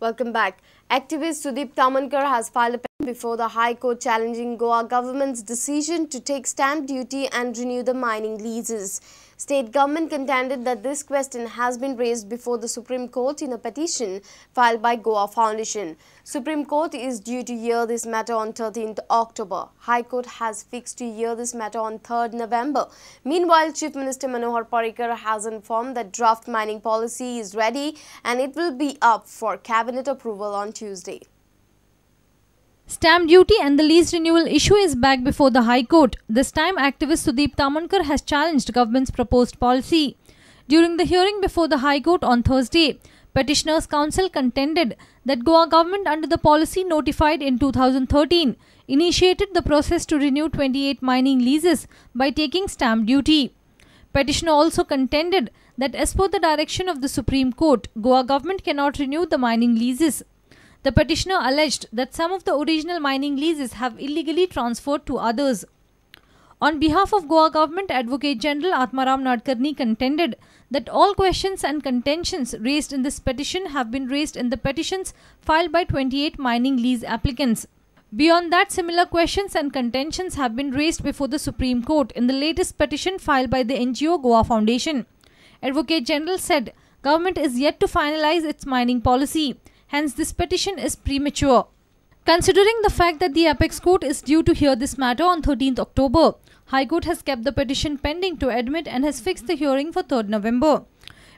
Welcome back. Activist Sudip Tamankar has filed a petition before the High Court challenging Goa government's decision to take stamp duty and renew the mining leases. State government contended that this question has been raised before the Supreme Court in a petition filed by Goa Foundation. Supreme Court is due to hear this matter on 13th October. High Court has fixed to hear this matter on 3rd November. Meanwhile, Chief Minister Manohar Parrikar has informed that draft mining policy is ready and it will be up for cabinet approval on Tuesday. Stamp duty and the lease renewal issue is back before the High Court. This time, activist Sudip Tamankar has challenged government's proposed policy. During the hearing before the High Court on Thursday, Petitioners' Council contended that Goa government, under the policy notified in 2013, initiated the process to renew 28 mining leases by taking stamp duty. Petitioner also contended that as per the direction of the Supreme Court, Goa government cannot renew the mining leases. The petitioner alleged that some of the original mining leases have illegally transferred to others. On behalf of Goa Government, Advocate General Atmaram Nadkarni contended that all questions and contentions raised in this petition have been raised in the petitions filed by 28 mining lease applicants. Beyond that, similar questions and contentions have been raised before the Supreme Court in the latest petition filed by the NGO Goa Foundation. Advocate General said government is yet to finalize its mining policy. Hence, this petition is premature. Considering the fact that the Apex Court is due to hear this matter on 13th October, High Court has kept the petition pending to admit and has fixed the hearing for 3rd November.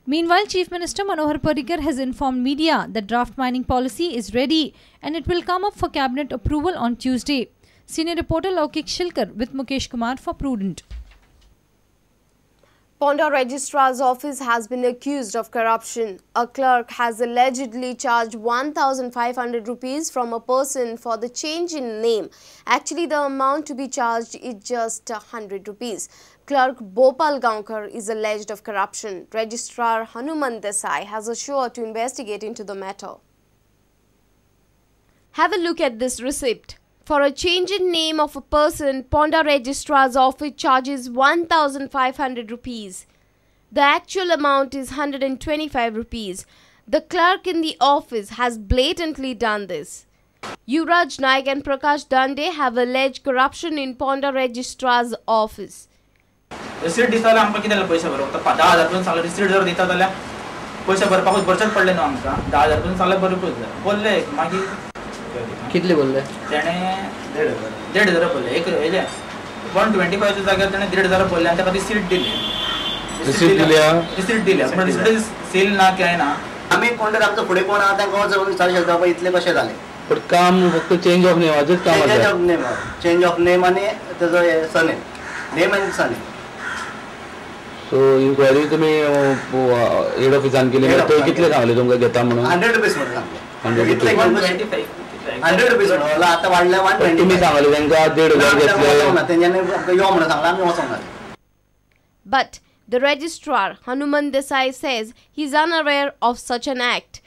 Meanwhile, Chief Minister Manohar Parrikar has informed media that draft mining policy is ready and it will come up for cabinet approval on Tuesday. Senior reporter Laukik Shilkar with Mukesh Kumar for Prudent. Ponda Registrar's office has been accused of corruption. A clerk has allegedly charged 1,500 rupees from a person for the change in name. Actually, the amount to be charged is just 100 rupees. Clerk Bhopal Gaonkar is alleged of corruption. Registrar Hanuman Desai has assured to investigate into the matter. Have a look at this receipt. For a change in name of a person, Ponda Registrar's office charges 1,500 rupees. The actual amount is 125 rupees. The clerk in the office has blatantly done this. Yuvraj Naik and Prakash Dande have alleged corruption in Ponda Registrar's office. Receipt दिसताले आमकां कितें पैसे भरप 10,000 रुपया सांगले receipt जर दिता जाल्यार पैसे भरपाकूच बरचड पडले न्हू आमकां 10,000 रुपया सांगले बरोबर बोलले मागीर कितले बोलले तेणे 1,500 बोलले एक हेजे 125 च्या जाग्यार तेणे 1,500 बोलले आनी ताका रिसीट दिली रिसीट दिल्या पण रिसीट सील ना काय ना आमी कोण तर आमचो फुडें कोण आहा तांकां वचून विचारचें शकता पळय इतले कशें जालें पण काम फक्त चेंज ऑफ नेमाचेच काम आसा चेंज ऑफ नेम आनी तेजो सनेम नेम आनी सनेम सो इन्क्वायरी तुमी हेड ऑफिसान केली तो कितले सांगले तुमकां घेता म्हणून 100 रुपीस म्हणून सांगले 100 रुपीस म्हणून आतां वाडले 120 तुमी सांगले तांकां 1,500 घेतले तेंच्यांनी यो म्हणून सांगला आमी वचोंक ना. But the registrar, Hanuman Desai, says he is unaware of such an act.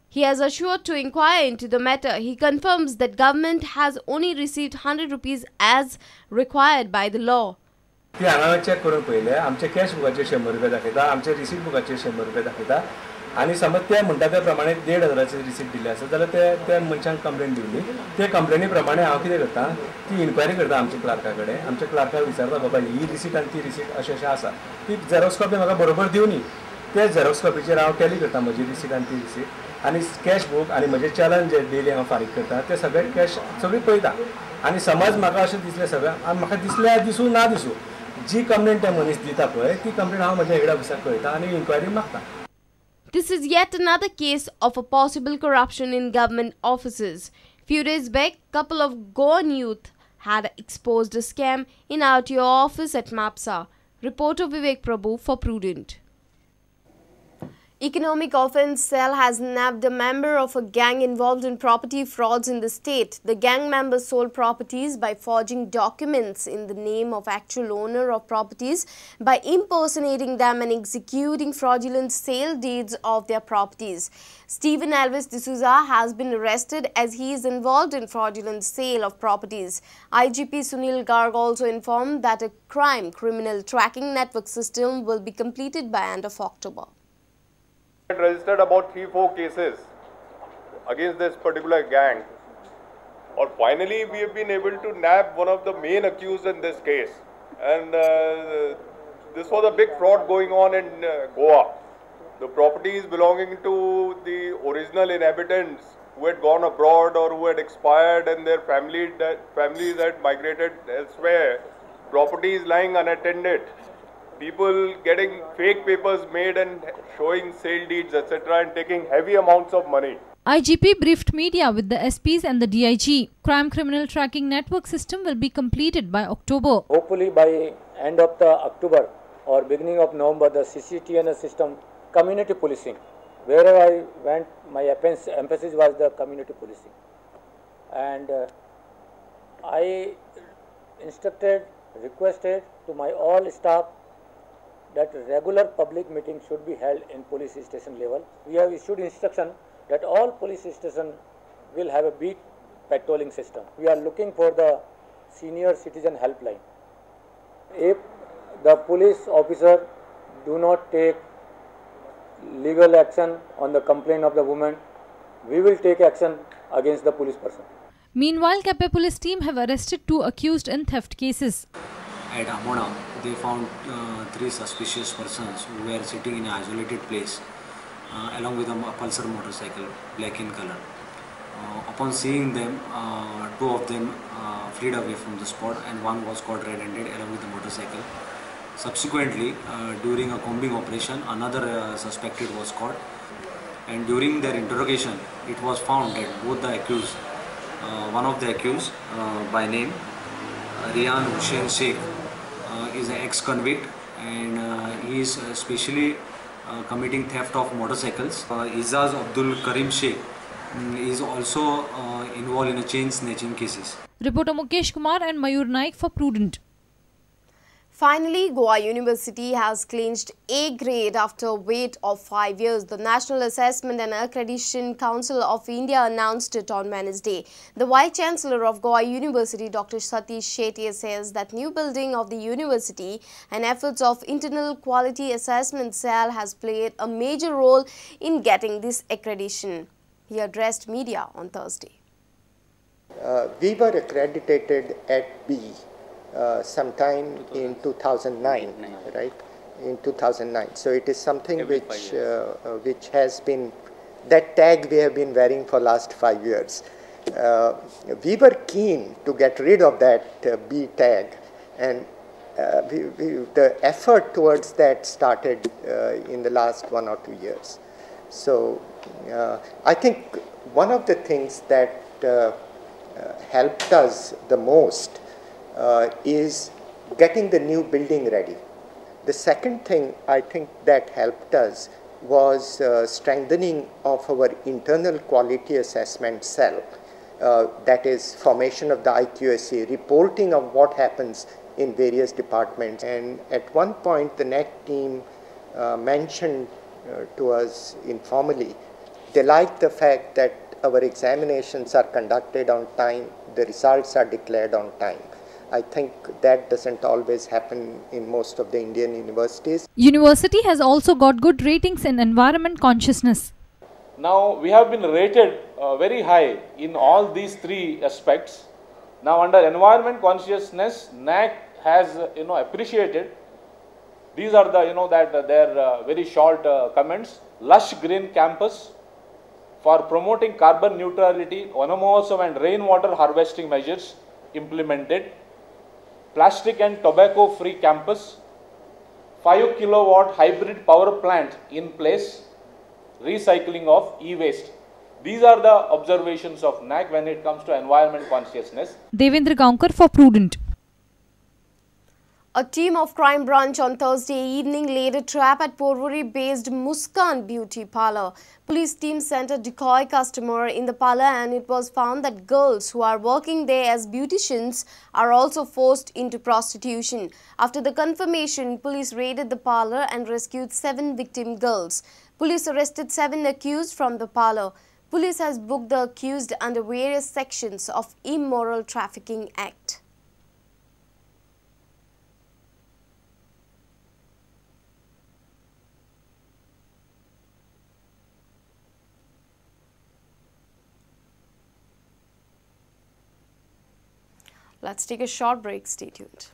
He has assured to inquire into the matter. He confirms that government has only received 100 rupees as required by the law. ती हांगा check करून पळयले आमचे cash बुकाचेर 100 रुपया दाखयता आमचे receipt बुकाचेर 100 रुपया दाखयता आनी समज ते म्हणटा त्या प्रमाणे 1,500 रिसीट दिले आसा जाल्यार त्या मनशांक कंप्लेंट दिवली ते कंप्लेनी प्रमाणे हांव कितें करता ती इन्क्वायरी करता आमच्या क्लार्का कडेन आमच्या क्लार्काक विचारता बाबा ही रिसीट आनी ती रिसीट अशें आसा ती झेरॉक्स कॉपी म्हाका बरोबर दिवनी ते झेरॉक्स कॉपीचेर हांव टॅली करता म्हजी रिसीट आनी ती रिसीट आनी कॅश बूक आनी म्हजें चलन जे डेली हांव फारीक करता ते सगळे कॅश सगळी पळयता आनी समज म्हाका अशें दिसलें सगळें आनी म्हाका दिसलें दिसूं ना दिसूं जी कंप्लेंट ते मनीस दिता पळय ती कंप्लेंट हांव म्हज्या हेड ऑफिसाक कळयता आनी इन्क्वायरी मागता. This is yet another case of a possible corruption in government offices. Few days back, couple of Goan youth had exposed a scam in RTO office at Mapsa. Reporter Vivek Prabhu for Prudent. Economic Offence Cell has nabbed a member of a gang involved in property frauds in the state. The gang members sold properties by forging documents in the name of actual owner of properties by impersonating them and executing fraudulent sale deeds of their properties. Stephen Elvis D'Souza has been arrested as he is involved in fraudulent sale of properties. IGP Sunil Garg also informed that a criminal tracking network system will be completed by end of October. Registered about 3-4 cases against this particular gang. Or finally, we have been able to nab one of the main accused in this case. And this was a big fraud going on in Goa. The properties belonging to the original inhabitants who had gone abroad or who had expired and their families had migrated elsewhere. Properties lying unattended. People getting fake papers made and showing sale deeds, etc., and taking heavy amounts of money. IGP briefed media with the SPs and the DIG. Crime criminal tracking network system will be completed by October. Hopefully by end of the October or beginning of November, the CCTNS system, community policing. Wherever I went, my emphasis was the community policing. And I requested to my all staff that regular public meetings should be held in police station level. We have issued instruction that all police stations will have a beat patrolling system. We are looking for the senior citizen helpline. If the police officer do not take legal action on the complaint of the woman, we will take action against the police person. Meanwhile, Kepe police team have arrested 2 accused in theft cases. At Amona, they found 3 suspicious persons who were sitting in an isolated place along with a Pulsar motorcycle, black in color. Upon seeing them, 2 of them fled away from the spot and one was caught red-handed along with the motorcycle. Subsequently, during a combing operation, another suspected was caught, and during their interrogation, it was found that both the accused, one of the accused by name Rian Hussain Sheikh, is an ex-convict, and he is especially committing theft of motorcycles. Izaz Abdul Karim Sheikh is also involved in a chain snatching cases. Reporter Mukesh Kumar and Mayur Naik for Prudent. Finally, Goa University has clinched A grade after a wait of 5 years. The National Assessment and Accreditation Council of India announced it on Wednesday. The Vice Chancellor of Goa University, Dr. Satish Shetty, says that new building of the university and efforts of Internal Quality Assessment Cell has played a major role in getting this accreditation. He addressed media on Thursday. We were accredited at B. Sometime in 2009, right? In 2009. So it is something which has been, that tag we have been wearing for last 5 years. We were keen to get rid of that B tag, and the effort towards that started in the last 1 or 2 years. So I think one of the things that helped us the most is getting the new building ready. The second thing I think that helped us was strengthening of our internal quality assessment cell. That is formation of the IQSA, reporting of what happens in various departments. And at one point the NEC team mentioned to us informally, they liked the fact that our examinations are conducted on time, the results are declared on time. I think that doesn't always happen in most of the Indian universities. University has also got good ratings in environment consciousness. Now we have been rated very high in all these 3 aspects. Now under environment consciousness, NAC has appreciated. These are the their very short comments. Lush green campus for promoting carbon neutrality, Vanamohotsava and rainwater harvesting measures implemented. Plastic and tobacco free campus, 5 kilowatt hybrid power plant in place, recycling of e-waste. These are the observations of NAC when it comes to environment consciousness. Devendra Gaonkar for Prudent. A team of crime branch on Thursday evening laid a trap at Porvorim-based Muskan Beauty Parlour. Police team sent a decoy customer in the parlour, and it was found that girls who are working there as beauticians are also forced into prostitution. After the confirmation, police raided the parlour and rescued 7 victim girls. Police arrested 7 accused from the parlour. Police has booked the accused under various sections of Immoral Trafficking Act. Let's take a short break. Stay tuned.